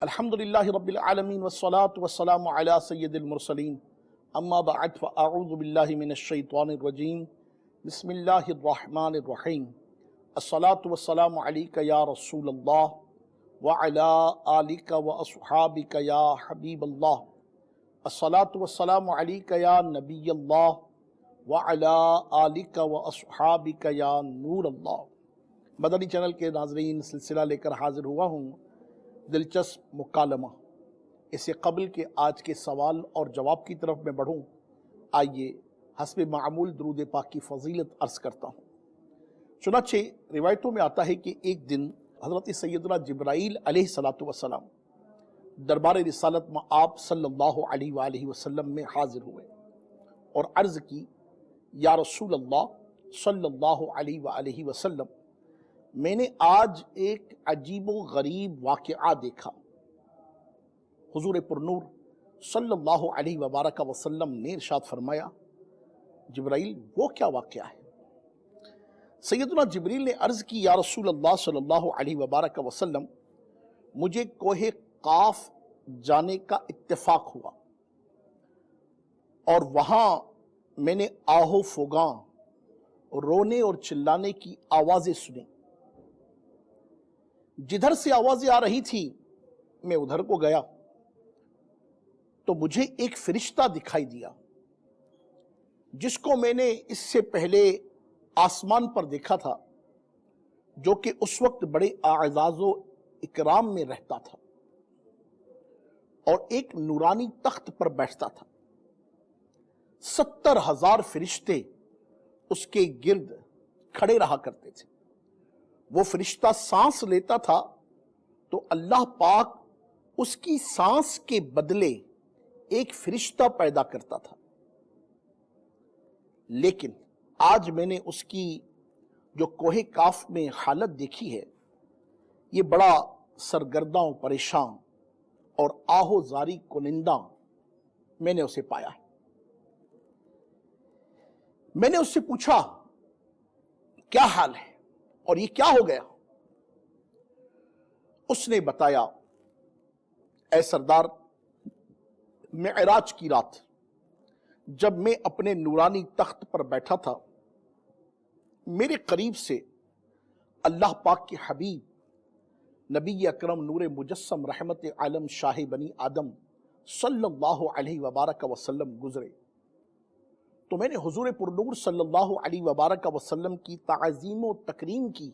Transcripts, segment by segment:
الحمد للہ رب العالمین والصلاة والسلام علی سید المرسلین اما بعد فاعوذ باللہ من الشیطان الرجیم بسم اللہ الرحمن الرحیم الصلاة والسلام علیک یا رسول اللہ وعلی آلک واصحابک یا حبیب اللہ الصلاة والسلام علیک یا نبی اللہ وعلی آلک واصحابک یا نور اللہ۔ مدنی چینل کے ناظرین، سلسلہ لے کر حاضر ہوا ہوں دلچسپ مکالمہ۔ اس سے قبل کہ آج کے سوال اور جواب کی طرف میں بڑھوں، آئیے حسب معمول درود پاک کی فضیلت عرض کرتا ہوں۔ چنانچہ روایتوں میں آتا ہے کہ ایک دن حضرت سیدنا جبرائیل علیہ السلام دربار رسالت میں آپ صلی اللہ علیہ وآلہ وسلم میں حاضر ہوئے اور عرض کی، یا رسول اللہ صلی اللہ علیہ وآلہ وسلم، میں نے آج ایک عجیب و غریب واقعہ دیکھا۔ حضور پرنور صلی اللہ علیہ وبارک وسلم نے ارشاد فرمایا، جبرائیل وہ کیا واقعہ ہے؟ سیدنا جبریل نے عرض کی، یا رسول اللہ صلی اللہ علیہ وبارک وسلم، مجھے کوہ قاف جانے کا اتفاق ہوا اور وہاں میں نے آہو فغاں رونے اور چلانے کی آوازیں سنی۔ جدھر سے آوازیں آ رہی تھی میں ادھر کو گیا تو مجھے ایک فرشتہ دکھائی دیا جس کو میں نے اس سے پہلے آسمان پر دیکھا تھا، جو کہ اس وقت بڑے اعزاز و اکرام میں رہتا تھا اور ایک نورانی تخت پر بیٹھتا تھا۔ 70,000 فرشتے اس کے گرد کھڑے رہا کرتے تھے۔ وہ فرشتہ سانس لیتا تھا تو اللہ پاک اس کی سانس کے بدلے ایک فرشتہ پیدا کرتا تھا، لیکن آج میں نے اس کی جو کوہ کاف میں حالت دیکھی ہے، یہ بڑا سرگرداں و پریشان اور آہو زاری کنندہ میں نے اسے پایا ہے۔ میں نے اس سے پوچھا، کیا حال ہے اور یہ کیا ہو گیا؟ اس نے بتایا، اے سردار، معراج کی رات جب میں اپنے نورانی تخت پر بیٹھا تھا، میرے قریب سے اللہ پاک کے حبیب نبی اکرم نور مجسم رحمت عالم شاہ بنی آدم صلی اللہ علیہ وبارک وسلم گزرے تو میں نے حضور پرنور صلی اللہ علیہ وبارک وسلم کی تعظیم و تکریم کی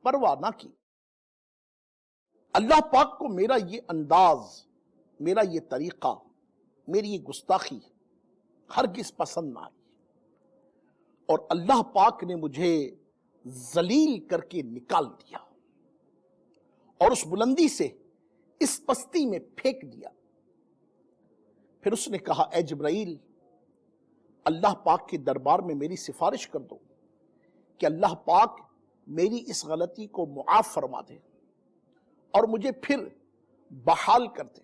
پرواہ نہ کی۔ اللہ پاک کو میرا یہ انداز، میرا یہ طریقہ، میری یہ گستاخی ہرگز پسند نہ آئی اور اللہ پاک نے مجھے ذلیل کر کے نکال دیا اور اس بلندی سے اس پستی میں پھینک دیا۔ پھر اس نے کہا، اے جبرائیل، اللہ پاک کے دربار میں میری سفارش کر دو کہ اللہ پاک میری اس غلطی کو معاف فرما دے اور مجھے پھر بحال کر دے۔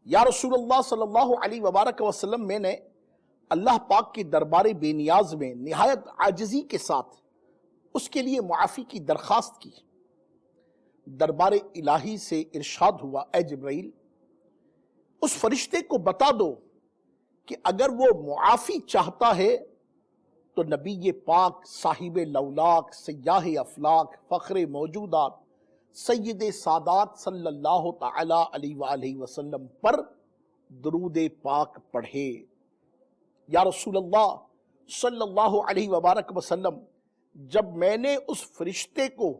یا رسول اللہ صلی اللہ علیہ وبارک وسلم، میں نے اللہ پاک کے دربار بے نیاز میں نہایت عاجزی کے ساتھ اس کے لیے معافی کی درخواست کی۔ دربار الہی سے ارشاد ہوا، اے جبرائیل، اس فرشتے کو بتا دو کہ اگر وہ معافی چاہتا ہے تو نبی پاک صاحب لولاک سیاہ افلاک فخر موجودات سید سادات صلی اللہ تعالی علیہ وآلہ وسلم پر درود پاک پڑھے۔ یا رسول اللہ صلی اللہ علیہ وبارک وسلم، جب میں نے اس فرشتے کو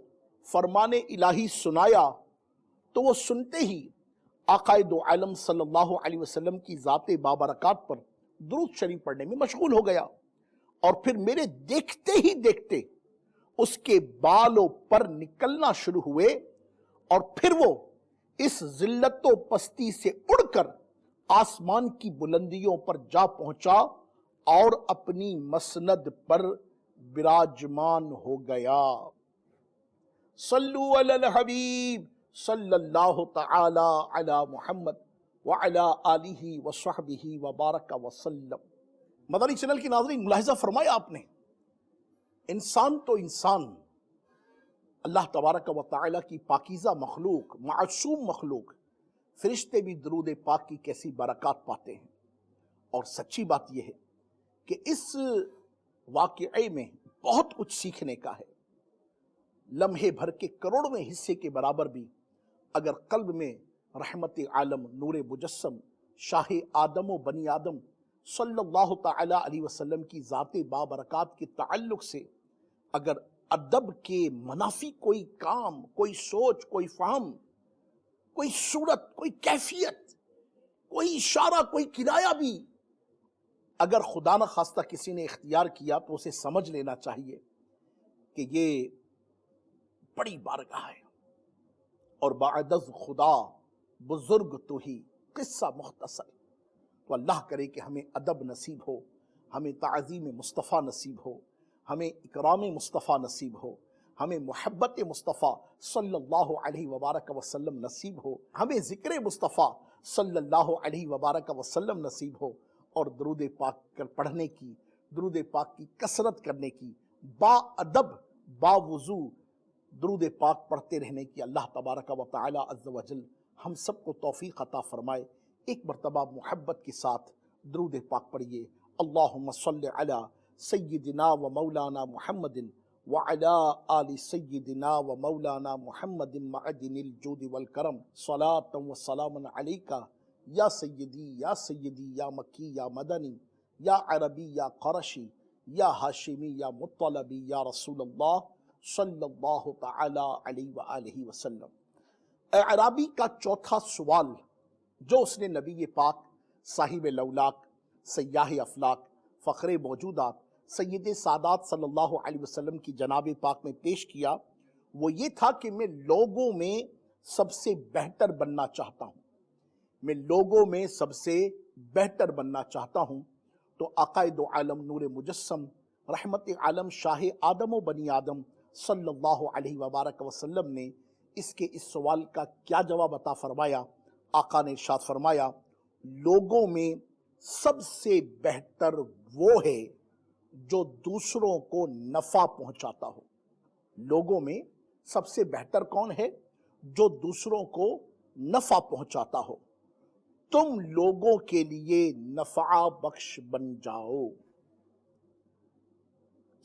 فرمان الہی سنایا تو وہ سنتے ہی آقائے دو عالم صلی اللہ علیہ وسلم کی ذات بابرکات پر درود شریف پڑھنے میں مشغول ہو گیا اور پھر میرے دیکھتے ہی دیکھتے اس کے بالوں پر نکلنا شروع ہوئے اور پھر وہ اس ذلت و پستی سے اڑ کر آسمان کی بلندیوں پر جا پہنچا اور اپنی مسند پر براجمان ہو گیا۔ صلو علی الحبیب صلی اللہ تعالی علی محمد وعلی آلہ وصحبہ وبارک وسلم۔ مدنی چینل کی ناظرین، ملاحظہ فرمایا آپ نے، انسان تو انسان اللہ تبارک و تعالی کی پاکیزہ مخلوق، معصوم مخلوق فرشتے بھی درود پاک کی کیسی برکات پاتے ہیں۔ اور سچی بات یہ ہے کہ اس واقعے میں بہت کچھ سیکھنے کا ہے۔ لمحے بھر کے کروڑویں حصے کے برابر بھی اگر قلب میں رحمت عالم نور مجسم شاہ آدم و بنی آدم صلی اللہ تعالی علیہ وسلم کی ذات بابرکات کے تعلق سے اگر ادب کے منافی کوئی کام، کوئی سوچ، کوئی فہم، کوئی صورت، کوئی کیفیت، کوئی اشارہ، کوئی کنایہ بھی اگر خدا نہ خواستہ کسی نے اختیار کیا تو اسے سمجھ لینا چاہیے کہ یہ بڑی بارگاہ ہے، اور بعد از خدا بزرگ تو ہی قصہ مختصر۔ تو اللہ کرے کہ ہمیں ادب نصیب ہو، ہمیں تعظیم مصطفیٰ نصیب ہو، ہمیں اکرام مصطفیٰ نصیب ہو، ہمیں محبت مصطفیٰ صلی اللہ علیہ وبارک وسلم نصیب ہو، ہمیں ذکر مصطفیٰ صلی اللہ علیہ وبارک وسلم نصیب ہو، اور درود پاک پڑھنے کی، درود پاک کی کثرت کرنے کی، با ادب با وضو درود پاک پڑھتے رہنے کی اللہ تبارک و تعالی عز و جل ہم سب کو توفیق عطا فرمائے۔ ایک مرتبہ محبت کے ساتھ درود پاک پڑھیے۔ اللہم صلی علی سیدنا و مولانا محمد وعلی آل سیدنا و مولانا محمد معدن الجود والکرم صلاة و سلام علیکہ یا سیدی یا سیدی یا مکی یا مدنی یا عربی یا قرشی یا ہاشمی یا مطلبی یا رسول اللہ صلی اللہ تعالی علیہ وآلہ وسلم۔ اعرابی کا چوتھا سوال جو اس نے نبی پاک صاحب لولاک سیاح افلاک فخر موجودات سید سادات صلی اللہ علیہ وسلم کی جناب پاک میں پیش کیا، وہ یہ تھا کہ میں لوگوں میں سب سے بہتر بننا چاہتا ہوں، میں لوگوں میں سب سے بہتر بننا چاہتا ہوں۔ تو آقا دو عالم نور مجسم رحمت عالم شاہ آدم و بنی آدم صلی اللہ علیہ وبارک وسلم نے اس سوال کا کیا جواب عطا فرمایا؟ آقا نے ارشاد فرمایا، لوگوں میں سب سے بہتر وہ ہے جو دوسروں کو نفع پہنچاتا ہو۔ لوگوں میں سب سے بہتر کون ہے؟ جو دوسروں کو نفع پہنچاتا ہو۔ تم لوگوں کے لیے نفع بخش بن جاؤ۔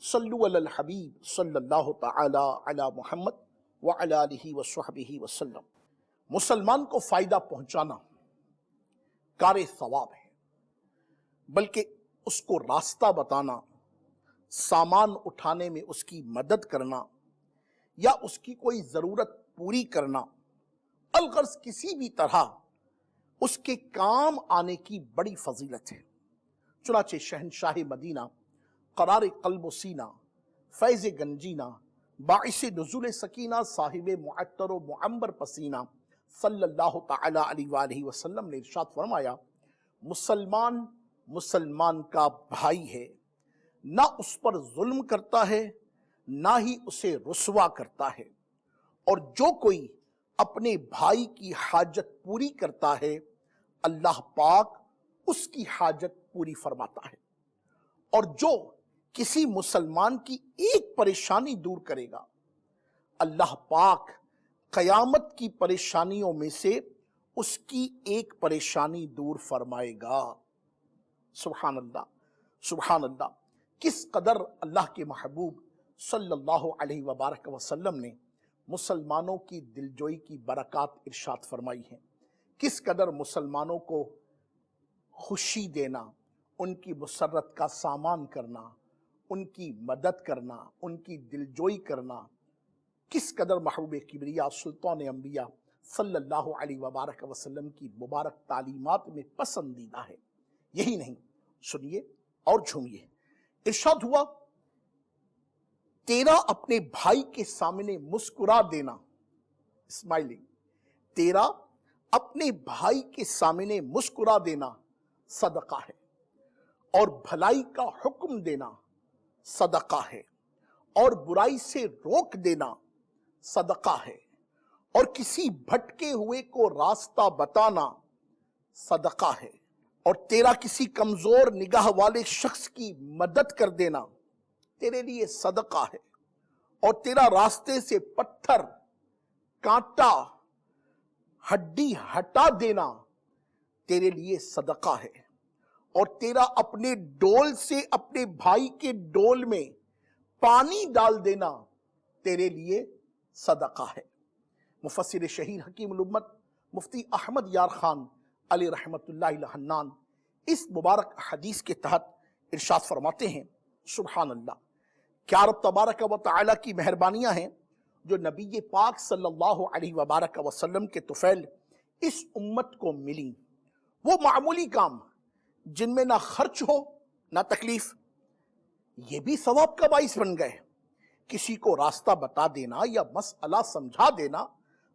صلو علی الحبیب صلی اللہ تعالی علی محمد وعلی آلہ وصحبہ وسلم۔ مسلمان کو فائدہ پہنچانا کار ثواب ہے، بلکہ اس کو راستہ بتانا، سامان اٹھانے میں اس کی مدد کرنا یا اس کی کوئی ضرورت پوری کرنا، الغرض کسی بھی طرح اس کے کام آنے کی بڑی فضیلت ہے۔ چنانچہ شہنشاہ مدینہ قرار قلب و سینہ فیض گنجینہ باعث نزول سکینہ صاحب معطر و معمبر پسینہ صلی اللہ تعالی علیہ وآلہ وسلم نے ارشاد فرمایا، مسلمان کا بھائی ہے، نہ اس پر ظلم کرتا ہے نہ ہی اسے رسوا کرتا ہے، اور جو کوئی اپنے بھائی کی حاجت پوری کرتا ہے اللہ پاک اس کی حاجت پوری فرماتا ہے، اور جو کسی مسلمان کی ایک پریشانی دور کرے گا اللہ پاک قیامت کی پریشانیوں میں سے اس کی ایک پریشانی دور فرمائے گا۔ سبحان اللہ، سبحان اللہ۔ کس قدر اللہ کے محبوب صلی اللہ علیہ وبارک وسلم نے مسلمانوں کی دلجوئی کی برکات ارشاد فرمائی ہیں، کس قدر مسلمانوں کو خوشی دینا، ان کی مسرت کا سامان کرنا، ان کی مدد کرنا، ان کی دلجوئی کرنا، کس قدر محبوب کبریا سلطان انبیاء صلی اللہ علیہ وبارک وسلم کی مبارک تعلیمات میں پسندیدہ ہے۔ یہی نہیں، سنیے اور جھومیے۔ ارشاد ہوا، تیرا اپنے بھائی کے سامنے مسکرا دینا، اسمائلنگ، تیرا اپنے بھائی کے سامنے مسکرا دینا صدقہ ہے، اور بھلائی کا حکم دینا صدقہ ہے، اور برائی سے روک دینا صدقہ ہے، اور کسی بھٹکے ہوئے کو راستہ بتانا صدقہ ہے، اور تیرا کسی کمزور نگاہ والے شخص کی مدد کر دینا تیرے لیے صدقہ ہے، اور تیرا راستے سے پتھر، کانٹا، ہڈی ہٹا دینا تیرے لیے صدقہ ہے، اور تیرا اپنے ڈول سے اپنے بھائی کے ڈول میں پانی ڈال دینا تیرے لیے صدقہ ہے۔ مفسر شہیر حکیم الامت مفتی احمد یار خان علی رحمت اللہ الحنان اس مبارک حدیث کے تحت ارشاد فرماتے ہیں، سبحان اللہ، کیا رب تبارک و تعالی کی مہربانیاں ہیں جو نبی پاک صلی اللہ علیہ وبارک وسلم کے طفیل اس امت کو ملی۔ وہ معمولی کام جن میں نہ خرچ ہو نہ تکلیف، یہ بھی ثواب کا باعث بن گئے۔ کسی کو راستہ بتا دینا یا مسئلہ سمجھا دینا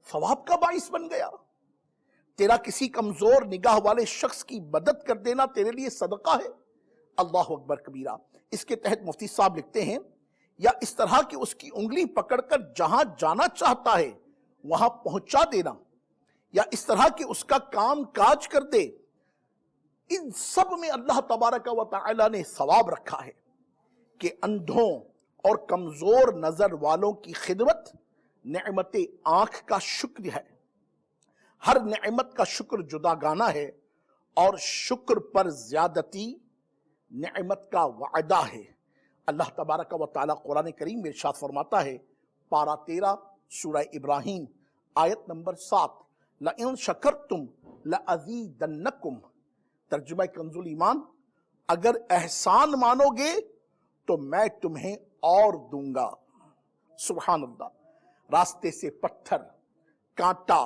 ثواب کا باعث بن گیا۔ تیرا کسی کمزور نگاہ والے شخص کی مدد کر دینا تیرے لیے صدقہ ہے۔ اللہ اکبر کبیرہ۔ اس کے تحت مفتی صاحب لکھتے ہیں، یا اس طرح کہ اس کی انگلی پکڑ کر جہاں جانا چاہتا ہے وہاں پہنچا دینا، یا اس طرح کہ اس کا کام کاج کر دے، ان سب میں اللہ تبارک و تعالی نے ثواب رکھا ہے کہ اندھوں اور کمزور نظر والوں کی خدمت نعمت آنکھ کا شکر ہے۔ ہر نعمت کا شکر جدا گانا ہے، اور شکر پر زیادتی نعمت کا وعدہ ہے۔ اللہ تبارک و تعالی قرآن کریم میں ارشاد فرماتا ہے، پارہ 13 سورہ ابراہیم آیت نمبر 7، لَإِن شَكَرْتُمْ لَأَزِيدَنَّكُمْ۔ ترجمہ کنز ایمان، اگر احسان مانو گے تو میں تمہیں اور دوں گا۔ سبحان اللہ۔ راستے سے پتھر، کانٹا،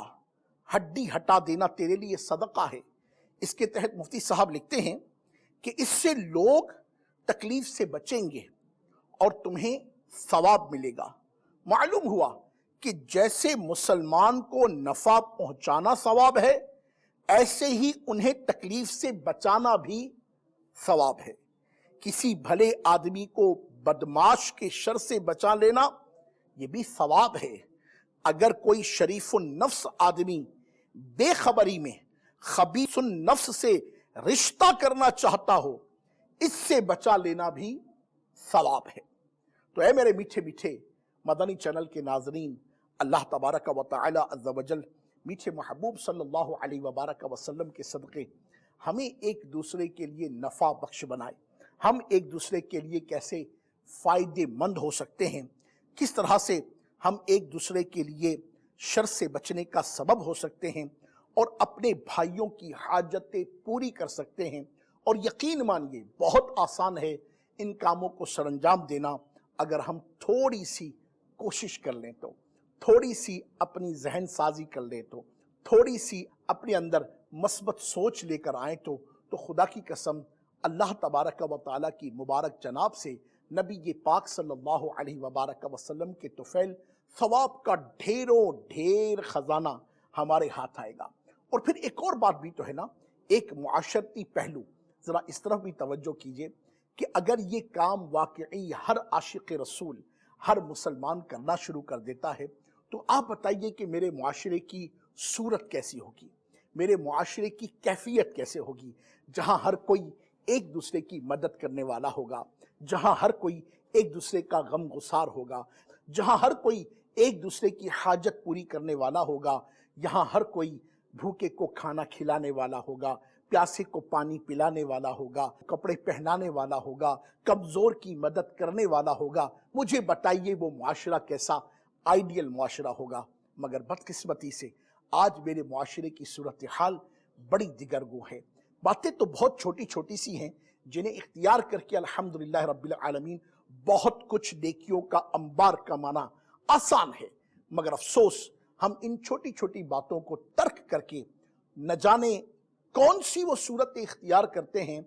ہڈی ہٹا دینا تیرے لیے صدقہ ہے۔ اس کے تحت مفتی صاحب لکھتے ہیں کہ اس سے لوگ تکلیف سے بچیں گے اور تمہیں ثواب ملے گا۔ معلوم ہوا کہ جیسے مسلمان کو نفع پہنچانا ثواب ہے، ایسے ہی انہیں تکلیف سے بچانا بھی ثواب ہے۔ کسی بھلے آدمی کو بدماش کے شر سے بچا لینا یہ بھی ثواب ہے۔ اگر کوئی شریف النفس آدمی بے خبری میں خبیث النفس سے رشتہ کرنا چاہتا ہو، اس سے بچا لینا بھی ثواب ہے۔ تو اے میرے میٹھے میٹھے مدنی چینل کے ناظرین، اللہ تبارک و تعالی عز و جل میٹھے محبوب صلی اللہ علیہ وبارک وسلم کے صدقے ہمیں ایک دوسرے کے لیے نفع بخش بنائے۔ ہم ایک دوسرے کے لیے کیسے فائدے مند ہو سکتے ہیں، کس طرح سے ہم ایک دوسرے کے لیے شر سے بچنے کا سبب ہو سکتے ہیں، اور اپنے بھائیوں کی حاجتیں پوری کر سکتے ہیں۔ اور یقین مانیے بہت آسان ہے ان کاموں کو سر انجام دینا، اگر ہم تھوڑی سی کوشش کر لیں تو، تھوڑی سی اپنی ذہن سازی کر لیں تو، تھوڑی سی اپنے اندر مثبت سوچ لے کر آئیں تو خدا کی قسم اللہ تبارک و تعالیٰ کی مبارک جناب سے نبی پاک صلی اللہ علیہ وبارک وسلم کے طفیل ثواب کا ڈھیروں ڈھیر خزانہ ہمارے ہاتھ آئے گا۔ اور پھر ایک اور بات بھی تو ہے نا، ایک معاشرتی پہلو، ذرا اس طرف بھی توجہ کیجئے کہ اگر یہ کام واقعی ہر عاشق رسول، ہر مسلمان کرنا شروع کر دیتا ہے تو آپ بتائیے کہ میرے معاشرے کی صورت کیسی ہوگی، میرے معاشرے کی کیفیت کیسے ہوگی، جہاں ہر کوئی ایک دوسرے کی مدد کرنے والا ہوگا، جہاں ہر کوئی ایک دوسرے کا غم گسار ہوگا، جہاں ہر کوئی ایک دوسرے کی حاجت پوری کرنے والا ہوگا، یہاں ہر کوئی بھوکے کو کھانا کھلانے والا ہوگا، پیاسے کو پانی پلانے والا ہوگا، کپڑے پہنانے والا ہوگا، کمزور کی مدد کرنے والا ہوگا۔ مجھے بتائیے وہ معاشرہ کیسا آئیڈیل معاشرہ ہوگا۔ مگر بدقسمتی سے آج میرے معاشرے کی صورتحال بڑی دگرگوں ہے۔ باتیں تو بہت چھوٹی چھوٹی سی ہیں جنہیں اختیار کر کے الحمدللہ رب العالمین بہت کچھ نیکیوں کا انبار کمانا آسان ہے، مگر افسوس ہم ان چھوٹی چھوٹی باتوں کو ترک کر کے نہ جانے کون سی وہ صورت اختیار کرتے ہیں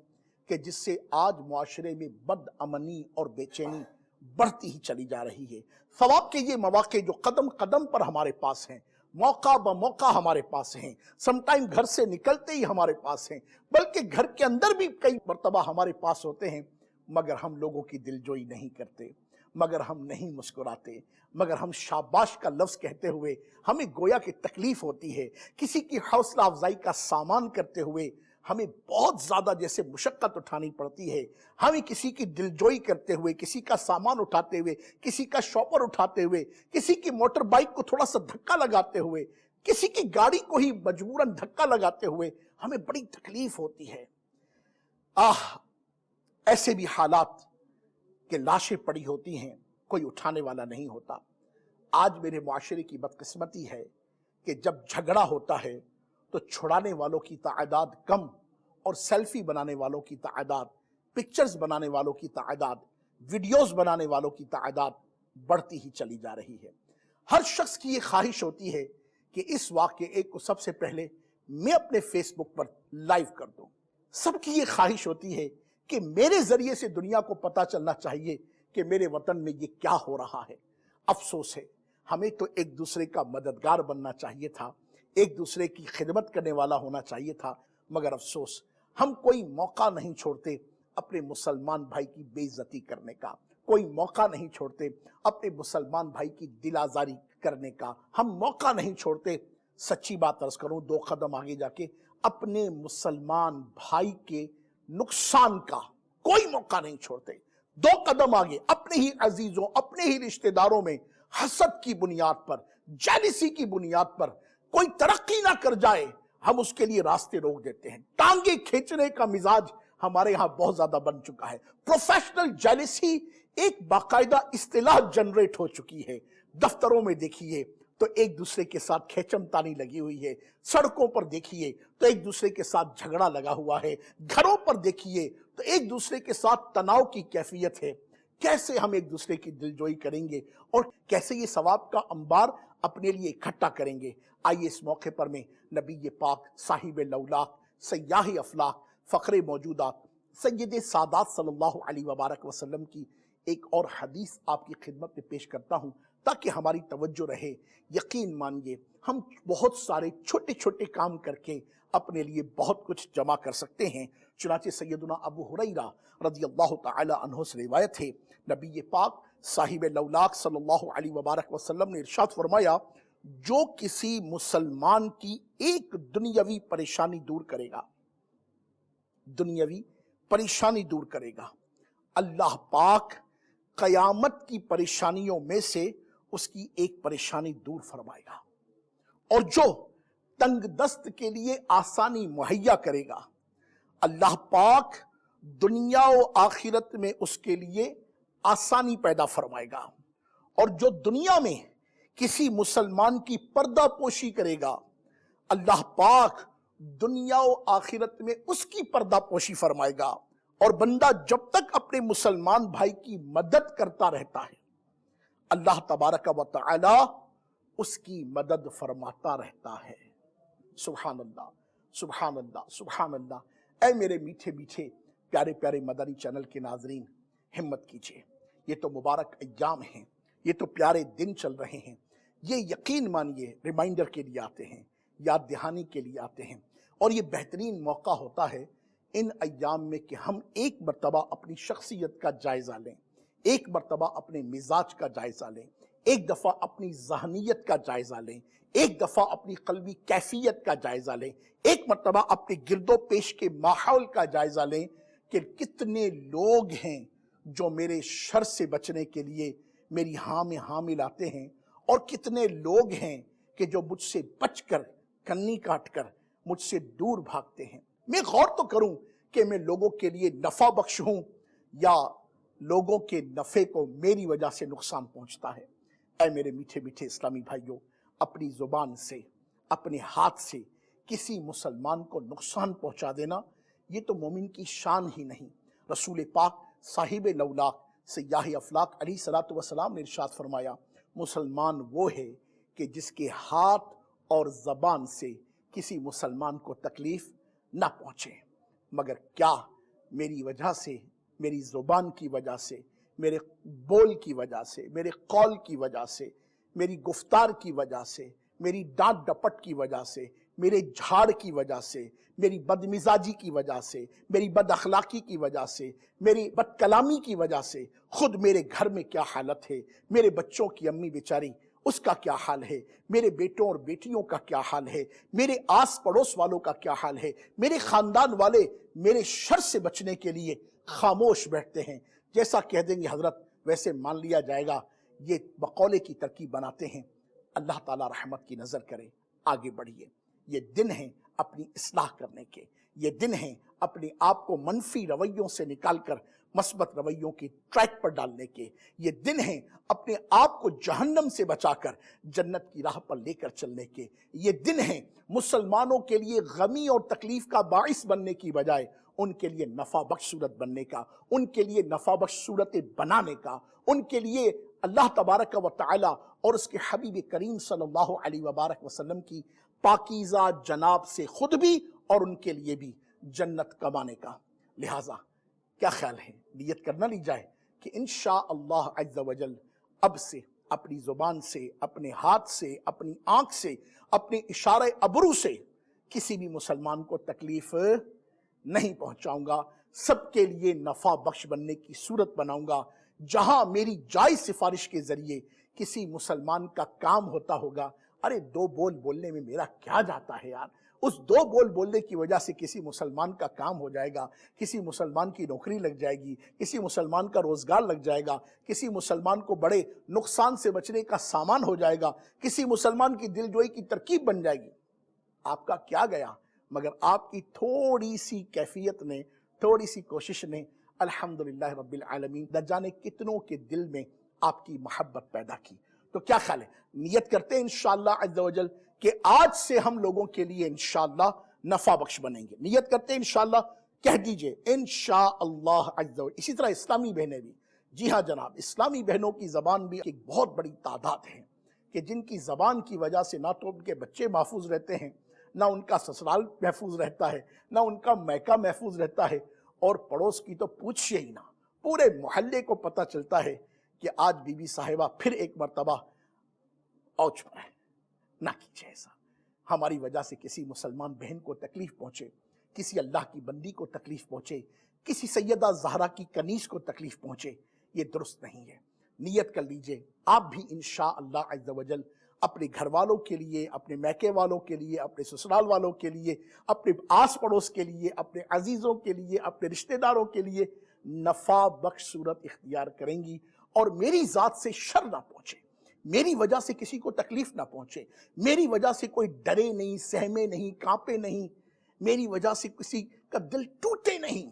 کہ جس سے آج معاشرے میں بد امنی اور بے چینی بڑھتی ہی چلی جا رہی ہے۔ ثواب کے یہ مواقع جو قدم قدم پر ہمارے پاس ہیں، موقع بموقع ہمارے پاس ہیں، سم ٹائم گھر سے نکلتے ہی ہمارے پاس ہیں، بلکہ گھر کے اندر بھی کئی مرتبہ ہمارے پاس ہوتے ہیں، مگر ہم لوگوں کی دلجوئی نہیں کرتے، مگر ہم نہیں مسکراتے، مگر ہم شاباش کا لفظ کہتے ہوئے ہمیں گویا کہ تکلیف ہوتی ہے، کسی کی حوصلہ افزائی کا سامان کرتے ہوئے ہمیں بہت زیادہ جیسے مشقت اٹھانی پڑتی ہے، ہمیں کسی کی دلجوئی کرتے ہوئے، کسی کا سامان اٹھاتے ہوئے، کسی کا شاپر اٹھاتے ہوئے، کسی کی موٹر بائک کو تھوڑا سا دھکا لگاتے ہوئے، کسی کی گاڑی کو ہی مجبوراً دھکا لگاتے ہوئے ہمیں بڑی تکلیف ہوتی ہے۔ ایسے بھی حالات کہ لاشیں پڑی ہوتی ہیں، کوئی اٹھانے والا نہیں ہوتا۔ آج میرے معاشرے کی بدقسمتی ہے کہ جب جھگڑا ہوتا ہے تو چھڑانے والوں کی تعداد کم اور سیلفی بنانے والوں کی تعداد، پکچرز بنانے والوں کی تعداد، ویڈیوز بنانے والوں کی تعداد بڑھتی ہی چلی جا رہی ہے۔ ہر شخص کی یہ خواہش ہوتی ہے کہ اس واقعے کو سب سے پہلے میں اپنے فیس بک پر لائیو کر دوں۔ سب کی یہ خواہش ہوتی ہے کہ میرے ذریعے سے دنیا کو پتا چلنا چاہیے کہ میرے وطن میں یہ کیا ہو رہا ہے۔ افسوس ہے، ہمیں تو ایک دوسرے کا مددگار بننا چاہیے تھا، ایک دوسرے کی خدمت کرنے والا ہونا چاہیے تھا، مگر افسوس ہم کوئی موقع نہیں چھوڑتے اپنے مسلمان بھائی کی بے عزتی کرنے کا، کوئی موقع نہیں چھوڑتے اپنے مسلمان بھائی کی دل آزاری کرنے کا، ہم موقع نہیں چھوڑتے، سچی بات عرض کروں 2 قدم آگے جا کے اپنے مسلمان بھائی کے نقصان کا کوئی موقع نہیں چھوڑتے۔ 2 قدم آگے اپنے ہی عزیزوں، اپنے ہی رشتہ داروں میں حسد کی بنیاد پر، جیلسی کی بنیاد پر کوئی ترقی نہ کر جائے، ہم اس کے لیے راستے روک دیتے ہیں۔ ٹانگیں کھینچنے کا مزاج ہمارے ہاں بہت زیادہ بن چکا ہے۔ پروفیشنل جیلسی ایک باقاعدہ اصطلاح جنریٹ ہو چکی ہے۔ دفتروں میں دیکھیے تو ایک دوسرے کے ساتھ کھیچم تانی لگی ہوئی ہے، سڑکوں پر دیکھیے تو ایک دوسرے کے ساتھ جھگڑا لگا ہوا ہے، گھروں پر دیکھیے تو ایک دوسرے کے ساتھ تناؤ کی کیفیت ہے۔ کیسے ہم ایک دوسرے کی دلجوئی کریں گے اور کیسے یہ ثواب کا انبار اپنے لیے اکٹھا کریں گے؟ آئیے اس موقع پر میں نبی پاک، صاحب لولاک، سیاح افلاق، فخر موجودات، سید سادات صلی اللہ علیہ وبارک وسلم کی ایک اور حدیث آپ کی خدمت میں پیش کرتا ہوں تاکہ ہماری توجہ رہے۔ یقین مانیے ہم بہت سارے چھوٹے چھوٹے کام کر کے اپنے لیے بہت کچھ جمع کر سکتے ہیں۔ چنانچہ سیدنا ابو ہریرہ رضی اللہ تعالی عنہ سے روایت ہے، نبی پاک صاحب لولاک صلی اللہ علیہ وبارک وسلم نے ارشاد فرمایا، جو کسی مسلمان کی ایک دنیاوی پریشانی دور کرے گا، دنیاوی پریشانی دور کرے گا، اللہ پاک قیامت کی پریشانیوں میں سے اس کی ایک پریشانی دور فرمائے گا، اور جو تنگ دست کے لیے آسانی مہیا کرے گا، اللہ پاک دنیا و آخرت میں اس کے لیے آسانی پیدا فرمائے گا، اور جو دنیا میں کسی مسلمان کی پردہ پوشی کرے گا، اللہ پاک دنیا و آخرت میں اس کی پردہ پوشی فرمائے گا۔ اور بندہ جب تک اپنے مسلمان بھائی کی مدد کرتا رہتا ہے، اللہ تبارک و تعالی اس کی مدد فرماتا رہتا ہے۔ سبحان اللہ، سبحان اللہ، سبحان اللہ۔ اے میرے میٹھے میٹھے پیارے پیارے مدنی چینل کے ناظرین، ہمت کیجئے، یہ تو مبارک ایام ہیں، یہ تو پیارے دن چل رہے ہیں، یہ یقین مانیے ریمائنڈر کے لیے آتے ہیں، یاد دہانی کے لیے آتے ہیں، اور یہ بہترین موقع ہوتا ہے ان ایام میں کہ ہم ایک مرتبہ اپنی شخصیت کا جائزہ لیں، ایک مرتبہ اپنے مزاج کا جائزہ لیں، ایک دفعہ اپنی ذہنیت کا جائزہ لیں، ایک دفعہ اپنی قلبی کیفیت کا جائزہ لیں، ایک مرتبہ اپنے گرد و پیش کے ماحول کا جائزہ لیں کہ کتنے لوگ ہیں جو میرے شر سے بچنے کے لیے میری ہاں میں ہاں ملاتے ہیں، اور کتنے لوگ ہیں کہ جو مجھ سے بچ کر، کنی کاٹ کر مجھ سے دور بھاگتے ہیں۔ میں غور تو کروں کہ میں لوگوں کے لیے نفع بخش ہوں یا لوگوں کے نفع کو میری وجہ سے نقصان پہنچتا ہے۔ اے میرے میٹھے میٹھے اسلامی بھائیوں، اپنی زبان سے، اپنے ہاتھ سے کسی مسلمان کو نقصان پہنچا دینا یہ تو مومن کی شان ہی نہیں۔ رسول پاک صاحب لولاک سیاح افلاق علیہ الصلوۃ والسلام نے ارشاد فرمایا، مسلمان وہ ہے کہ جس کے ہاتھ اور زبان سے کسی مسلمان کو تکلیف نہ پہنچے، مگر کیا میری وجہ سے، میری زبان کی وجہ سے، میرے بول کی وجہ سے، میرے قول کی وجہ سے، میری گفتار کی وجہ سے، میری ڈانٹ ڈپٹ کی وجہ سے، میرے جھاڑ کی وجہ سے، میری بدمزاجی کی وجہ سے، میری بد اخلاقی کی وجہ سے، میری بد کلامی کی وجہ سے خود میرے گھر میں کیا حالت ہے، میرے بچوں کی امی بیچاری اس کا کیا حال ہے، میرے بیٹوں اور بیٹیوں کا کیا حال ہے، میرے آس پڑوس والوں کا کیا حال ہے، میرے خاندان والے میرے شر سے بچنے کے لیے خاموش بیٹھتے ہیں، جیسا کہہ دیں گے حضرت ویسے مان لیا جائے گا، یہ بقولے کی ترکیب بناتے ہیں۔ اللہ تعالیٰ رحمت کی نظر کرے، آگے بڑھیے۔ یہ دن ہیں اپنی اصلاح کرنے کے، یہ دن ہیں اپنے آپ کو منفی رویوں سے نکال کر مثبت رویوں کی ٹریک پر ڈالنے کے، یہ دن ہیں اپنے آپ کو جہنم سے بچا کر جنت کی راہ پر لے کر چلنے کے، یہ دن ہیں مسلمانوں کے لیے غمی اور تکلیف کا باعث بننے کی بجائے ان کے لیے نفع بخش صورت بننے کا، ان کے لیے نفع بخش صورتیں بنانے کا، ان کے لیے اللہ تبارک و تعالی اور اس کے حبیب کریم صلی اللہ علیہ وبارک وسلم کی پاکیزہ جناب سے خود بھی اور ان کے لیے بھی جنت کمانے کا۔ لہٰذا کیا خیال ہے، نیت کرنا لی جائے کہ انشاءاللہ عز و جل اب سے اپنی زبان سے، اپنے ہاتھ سے، اپنی آنکھ سے، اپنے اشارہ ابرو سے کسی بھی مسلمان کو تکلیف نہیں پہنچاؤں گا، سب کے لیے نفع بخش بننے کی صورت بناؤں گا۔ جہاں میری جائز سفارش کے ذریعے کسی مسلمان کا کام ہوتا ہوگا، ارے دو بول بولنے میں میرا کیا جاتا ہے یار، اس دو بول بولنے کی وجہ سے کسی مسلمان کا کام ہو جائے گا، کسی مسلمان کی نوکری لگ جائے گی، کسی مسلمان کا روزگار لگ جائے گا، کسی مسلمان کو بڑے نقصان سے بچنے کا سامان ہو جائے گا، کسی مسلمان کی دل جوئی کی ترکیب بن جائے گی۔ آپ کا کیا گیا، مگر آپ کی تھوڑی سی کیفیت نے، تھوڑی سی کوشش نے الحمدللہ رب العالمین نہ جانے کتنوں کے دل میں آپ کی محبت پیدا کی۔ تو کیا خیال ہے، نیت کرتے ہیں انشاءاللہ عز و جل کہ آج سے ہم لوگوں کے لیے انشاءاللہ نفع بخش بنیں گے، نیت کرتے ہیں انشاءاللہ، کہہ دیجئے انشاءاللہ عز و جل۔ اسی طرح اسلامی بہنیں بھی، جی ہاں جناب، اسلامی بہنوں کی زبان بھی ایک بہت بڑی تعداد ہے کہ جن کی زبان کی وجہ سے نہ تو ان کے بچے محفوظ رہتے ہیں، نہ ان کا سسرال محفوظ رہتا ہے، نہ ان کا میکہ محفوظ رہتا ہے، اور پڑوس کی تو پوچھئے ہی نہ، پورے محلے کو پتہ چلتا ہے کہ آج بی بی صاحبہ پھر ایک مرتبہ اوچ پر ہے۔ نہ کیجئے ایسا، ہماری وجہ سے کسی مسلمان بہن کو تکلیف پہنچے، کسی اللہ کی بندی کو تکلیف پہنچے، کسی سیدہ زہرا کی کنیز کو تکلیف پہنچے، یہ درست نہیں ہے۔ نیت کر لیجئے آپ بھی انشاءاللہ عز و جل اپنے گھر والوں کے لیے، اپنے میکے والوں کے لیے، اپنے سسرال والوں کے لیے، اپنے آس پڑوس کے لیے، اپنے عزیزوں کے لیے، اپنے رشتہ داروں کے لیے نفع بخش صورت اختیار کریں گی، اور میری ذات سے شر نہ پہنچے، میری وجہ سے کسی کو تکلیف نہ پہنچے، میری وجہ سے کوئی ڈرے نہیں، سہمے نہیں، کانپے نہیں، میری وجہ سے کسی کا دل ٹوٹے نہیں،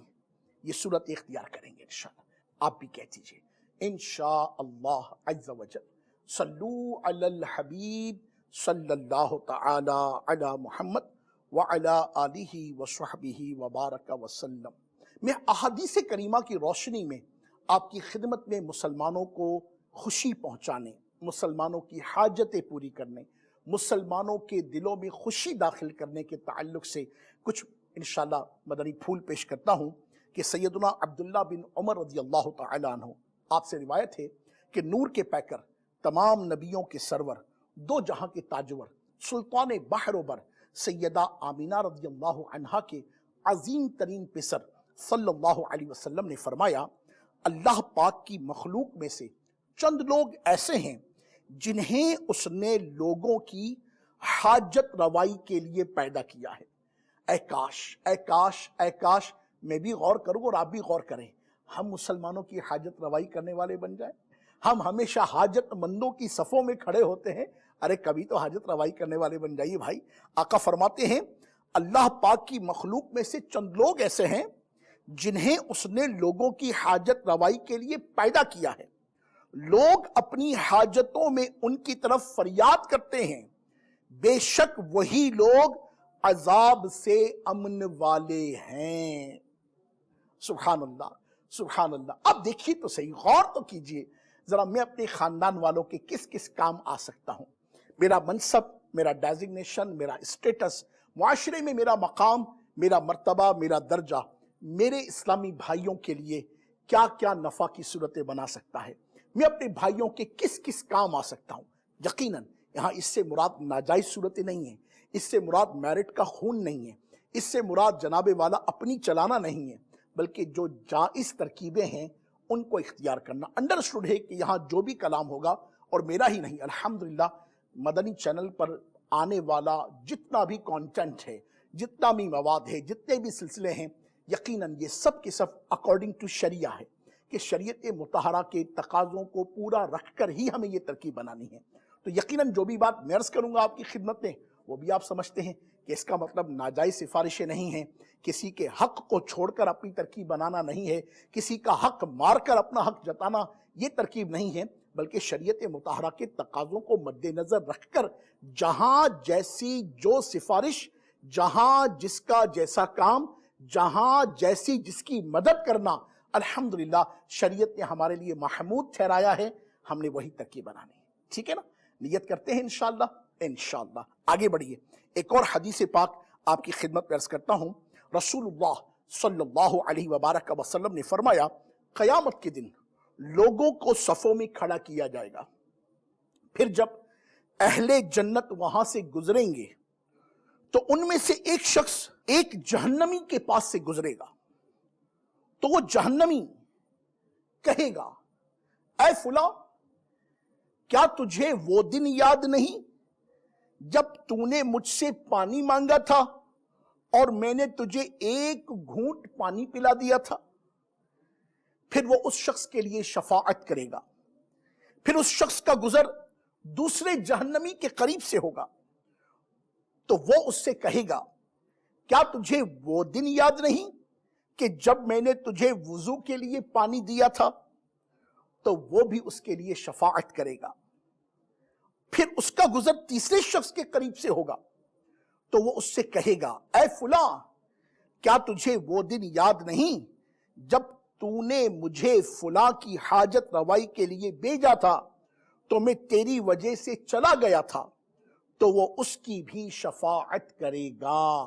یہ صورت اختیار کریں گے انشاءاللہ۔ آپ بھی کہہ دیجئے انشاءاللہ عز و جل، صلو علی الحبیب صلی اللہ تعالی علی محمد وعلی آلہ وصحبہ وبارک وسلم۔ میں احادیث کریمہ کی روشنی میں آپ کی خدمت میں مسلمانوں کو خوشی پہنچانے، مسلمانوں کی حاجتیں پوری کرنے، مسلمانوں کے دلوں میں خوشی داخل کرنے کے تعلق سے کچھ انشاءاللہ مدنی پھول پیش کرتا ہوں کہ سیدنا عبداللہ بن عمر رضی اللہ تعالیٰ عنہ، آپ سے روایت ہے کہ نور کے پیکر، تمام نبیوں کے سرور، دو جہاں کے تاجور، سلطان بحر و بر، سیدہ آمینہ رضی اللہ عنہا کے عظیم ترین پسر صلی اللہ علیہ وسلم نے فرمایا، اللہ پاک کی مخلوق میں سے چند لوگ ایسے ہیں جنہیں اس نے لوگوں کی حاجت روائی کے لیے پیدا کیا ہے۔ اے کاش، اے کاش، اے کاش میں بھی غور کروں اور آپ بھی غور کریں، ہم مسلمانوں کی حاجت روائی کرنے والے بن جائیں۔ ہم ہمیشہ حاجت مندوں کی صفوں میں کھڑے ہوتے ہیں، ارے کبھی تو حاجت روائی کرنے والے بن جائیے بھائی۔ آقا فرماتے ہیں اللہ پاک کی مخلوق میں سے چند لوگ ایسے ہیں جنہیں اس نے لوگوں کی حاجت روائی کے لیے پیدا کیا ہے، لوگ اپنی حاجتوں میں ان کی طرف فریاد کرتے ہیں، بے شک وہی لوگ عذاب سے امن والے ہیں۔ سبحان اللہ، سبحان اللہ۔ اب دیکھیے تو صحیح، غور تو کیجئے ذرا، میں اپنے خاندان والوں کے کس کس کام آ سکتا ہوں، میرا منصب، میرا ڈیزگنیشن، میرا اسٹیٹس، معاشرے میں میرا مقام، میرا مرتبہ، میرا درجہ، میرے اسلامی بھائیوں کے لیے کیا کیا نفع کی صورتیں بنا سکتا ہے، میں اپنے بھائیوں کے کس کس کام آ سکتا ہوں۔ یقیناً یہاں اس سے مراد ناجائز صورتیں نہیں ہیں، اس سے مراد میرٹ کا خون نہیں ہے، اس سے مراد جناب والا اپنی چلانا نہیں ہے، بلکہ جو جائز ترکیبیں ہیں ان کو اختیار کرنا۔ انڈرسٹوڈ ہے کہ یہاں جو بھی کلام ہوگا اور میرا ہی نہیں الحمدللہ مدنی چینل پر آنے والا جتنا بھی کانٹینٹ ہے، جتنا بھی مواد ہے، جتنے بھی سلسلے ہیں، یقیناً یہ سب کے سب اکارڈنگ ٹو شریعہ ہے کہ شریعت مطہرہ کے تقاضوں کو پورا رکھ کر ہی ہمیں یہ ترکیب بنانی ہے۔ تو یقیناً جو بھی بات میں عرض کروں گا آپ کی خدمت میں، وہ بھی آپ سمجھتے ہیں کہ اس کا مطلب ناجائز سفارشیں نہیں ہیں، کسی کے حق کو چھوڑ کر اپنی ترکیب بنانا نہیں ہے، کسی کا حق مار کر اپنا حق جتانا یہ ترکیب نہیں ہے، بلکہ شریعت مطہرہ کے تقاضوں کو مد نظر رکھ کر جہاں جیسی جو سفارش، جہاں جس کا جیسا کام، جہاں جیسی جس کی مدد کرنا الحمدللہ شریعت نے ہمارے لیے محمود ٹھہرایا ہے، ہم نے وہی ترکیب بنانی ہے۔ ٹھیک ہے نا؟ نیت کرتے ہیں انشاءاللہ۔ انشاءاللہ آگے بڑھیے، ایک اور حدیث پاک آپ کی خدمت میں عرض کرتا ہوں۔ رسول اللہ صلی اللہ علیہ وبارک وسلم نے فرمایا، قیامت کے دن لوگوں کو صفوں میں کھڑا کیا جائے گا، پھر جب اہل جنت وہاں سے گزریں گے تو ان میں سے ایک شخص ایک جہنمی کے پاس سے گزرے گا، تو وہ جہنمی کہے گا، اے فلاں، کیا تجھے وہ دن یاد نہیں جب تو نے مجھ سے پانی مانگا تھا اور میں نے تجھے ایک گھونٹ پانی پلا دیا تھا؟ پھر وہ اس شخص کے لیے شفاعت کرے گا، پھر اس شخص کا گزر دوسرے جہنمی کے قریب سے ہوگا تو وہ اس سے کہے گا، کیا تجھے وہ دن یاد نہیں کہ جب میں نے تجھے وضو کے لیے پانی دیا تھا؟ تو وہ بھی اس کے لیے شفاعت کرے گا، پھر اس کا گزر تیسرے شخص کے قریب سے ہوگا تو وہ اس سے کہے گا، اے فلاں، کیا تجھے وہ دن یاد نہیں جب تو نے مجھے فلاں کی حاجت روائی کے لیے بھیجا تھا تو میں تیری وجہ سے چلا گیا تھا؟ تو وہ اس کی بھی شفاعت کرے گا۔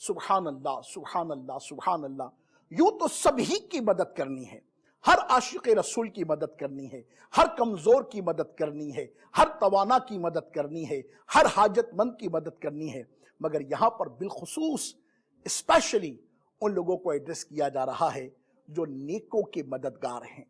سبحان اللہ، سبحان اللہ، سبحان اللہ۔ یوں تو سبھی کی مدد کرنی ہے، ہر عاشق رسول کی مدد کرنی ہے، ہر کمزور کی مدد کرنی ہے، ہر توانا کی مدد کرنی ہے، ہر حاجت مند کی مدد کرنی ہے، مگر یہاں پر بالخصوص اسپیشلی ان لوگوں کو ایڈریس کیا جا رہا ہے جو نیکوں کے مددگار ہیں،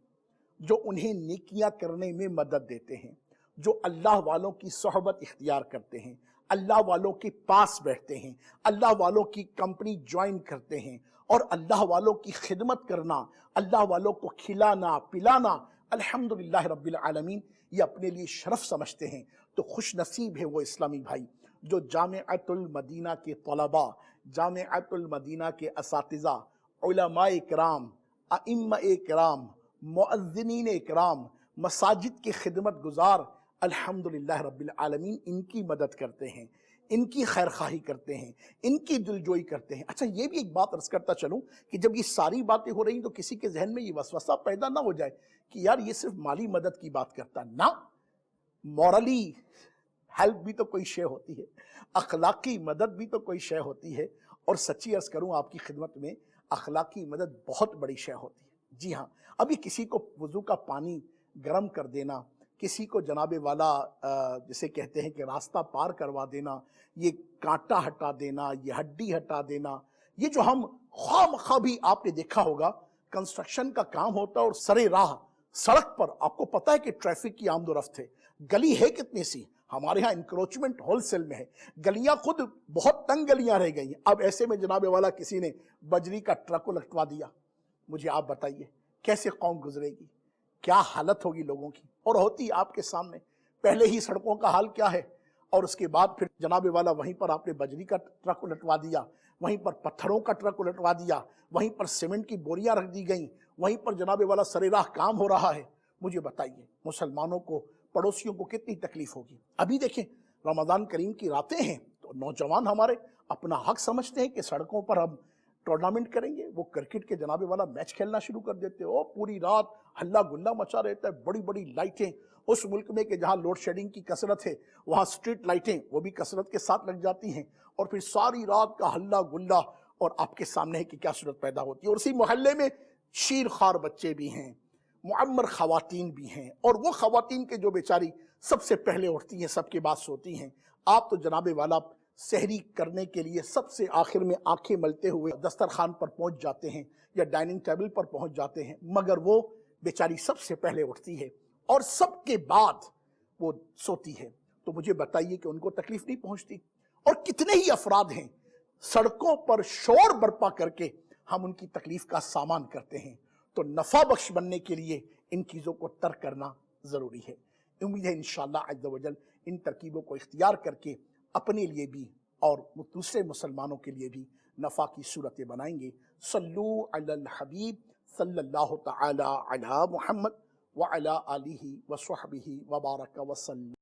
جو انہیں نیکیاں کرنے میں مدد دیتے ہیں، جو اللہ والوں کی صحبت اختیار کرتے ہیں، اللہ والوں کے پاس بیٹھتے ہیں، اللہ والوں کی کمپنی جوائن کرتے ہیں، اور اللہ والوں کی خدمت کرنا، اللہ والوں کو کھلانا پلانا الحمدللہ رب العالمین یہ اپنے لیے شرف سمجھتے ہیں۔ تو خوش نصیب ہے وہ اسلامی بھائی جو جامعۃ المدینہ کے طلباء، جامعۃ المدینہ کے اساتذہ، علماء کرام، ائمہ کرام، مؤذنین کرام، مساجد کے خدمت گزار الحمدللہ رب العالمین ان کی مدد کرتے ہیں، ان کی خیر خواہی کرتے ہیں، ان کی دلجوئی کرتے ہیں۔ اچھا یہ بھی ایک بات عرض کرتا چلوں کہ جب یہ ساری باتیں ہو رہی ہیں تو کسی کے ذہن میں یہ وسوسہ پیدا نہ ہو جائے کہ یار یہ صرف مالی مدد کی بات کرتا، نہ، مورلی ہیلپ بھی تو کوئی شے ہوتی ہے، اخلاقی مدد بھی تو کوئی شے ہوتی ہے، اور سچی عرض کروں آپ کی خدمت میں اخلاقی مدد بہت بڑی شے ہوتی ہے۔ جی ہاں، ابھی کسی کو وضو کا پانی گرم کر دینا، کسی کو جناب والا جسے کہتے ہیں کہ راستہ پار کروا دینا، یہ کانٹا ہٹا دینا، یہ ہڈی ہٹا دینا، یہ جو ہم خواہ مخواہ بھی آپ نے دیکھا ہوگا کنسٹرکشن کا کام ہوتا ہے اور سرے راہ سڑک پر آپ کو پتہ ہے کہ ٹریفک کی آمد و رفت ہے، گلی ہے کتنی سی، ہمارے ہاں انکروچمنٹ ہول سیل میں ہے، گلیاں خود بہت تنگ گلیاں رہ گئی ہیں، اب ایسے میں جناب والا کسی نے بجری کا ٹرک لٹوا دیا، مجھے آپ بتائیے کیسے قوم گزرے گی، کیا حالت ہوگی لوگوں کی، اور ہوتی آپ کے سامنے، پہلے ہی سڑکوں کا حال کیا ہے، اور اس کے بعد پھر جناب والا وہیں پر آپ نے بجری کا ٹرک الٹوا دیا، وہیں پر پتھروں کا ٹرک الٹوا دیا، وہیں پر سیمنٹ کی بوریاں رکھ دی گئیں، وہیں پر جناب والا سرے راہ کام ہو رہا ہے۔ مجھے بتائیے مسلمانوں کو، پڑوسیوں کو کتنی تکلیف ہوگی۔ ابھی دیکھیں رمضان کریم کی راتیں ہیں تو نوجوان ہمارے اپنا حق سمجھتے ہیں کہ سڑکوں پر ہم ٹورنامنٹ کریں گے، وہ کرکٹ کے جناب والا میچ کھیلنا شروع کر دیتے ہیں، پوری رات ہلا گلا مچا رہتا ہے، بڑی بڑی لائٹیں، اس ملک میں کہ جہاں لوڈ شیڈنگ کی کثرت ہے وہاں سٹریٹ لائٹیں وہ بھی کثرت کے ساتھ لگ جاتی ہیں، اور پھر ساری رات کا ہلا گلا، اور آپ کے سامنے ہے کہ کیا صورت پیدا ہوتی ہے، اور اسی محلے میں شیر خوار بچے بھی ہیں، معمر خواتین بھی ہیں، اور وہ خواتین کے جو بیچاری سب سے پہلے اٹھتی ہیں، سب کے بعد سوتی ہیں، آپ تو جناب والا سحری کرنے کے لیے سب سے آخر میں آنکھیں ملتے ہوئے دسترخوان پر پہنچ جاتے ہیں یا ڈائننگ ٹیبل پر پہنچ جاتے ہیں، مگر وہ بیچاری سب سے پہلے اٹھتی ہے، اور سب کے بعد وہ سوتی ہے تو مجھے بتائیے کہ ان کو تکلیف نہیں پہنچتی؟ اور کتنے ہی افراد ہیں سڑکوں پر شور برپا کر کے ہم ان کی تکلیف کا سامان کرتے ہیں۔ تو نفع بخش بننے کے لیے ان چیزوں کو ترک کرنا ضروری ہے۔ امید ہے انشاءاللہ عز و جل ان ترکیبوں کو اختیار کر کے اپنے لیے بھی اور دوسرے مسلمانوں کے لیے بھی نفع کی صورتیں بنائیں گے۔ صلو علی الحبیب صلی اللہ تعالی علی محمد وعلی آلہ وصحبہ وبارک وسلم۔